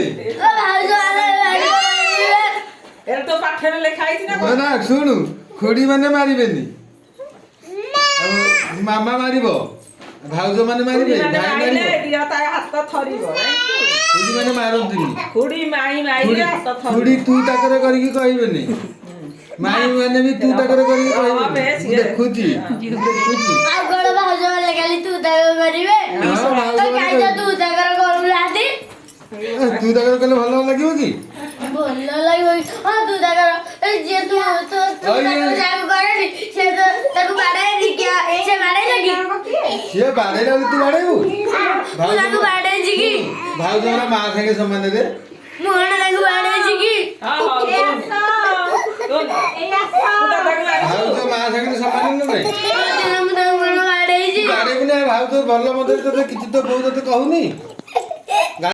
दे era तो पाठे में लिखा है ना ना सुनु खुड़ी माने मारिबेनी मामा मारिबो भाउज माने मारिबे भाई मारिबो दिया ता हाथ थरीबो खुड़ी माने मारंतिनी खुड़ी माई माई हाथ थरीबो खुड़ी तू ताकर करी की कहबेनी माई माने भी तू ताकर करी की कहबेनी देखुची देखुची आ गोड़ भाउज वाले खाली तू ताकर करिवे तो काई तू ताकर करूलाती तू ताकर कले भलो लागिबो की ଭଲ ଲାଗିବ ହଁ ତୁ ତାଙ୍କର ଯିଏ ତୁ ଯାହାକୁ କରେନି ସେ ତ ତାକୁ ବାଡ଼େଇନି କି ସେ ବାଡ଼େଇଲା କି ସିଏ ବାଡ଼େଇଲା ତୁ ବାଡ଼େଇବୁ ମୁଁ ତାକୁ ବାଡ଼େଇଛି କି ଭାଉଜର ମା ସାଙ୍ଗେ ସମାନ ରେ ମୁଁ କଣ ତାକୁ ବାଡ଼େଇଛି କି ଭାଉଜ ମା ସାଙ୍ଗେ ସମାନ ନା ନାଇଁ ମୁଁ ତାକୁ କଣ ବାଡ଼େଇଛି ବାଡ଼େଇବୁ ନା ଭାଉଜ ଭଲ ମତେ ତତେ କିଛି ତ ବୋଉ ତତେ କହୁନି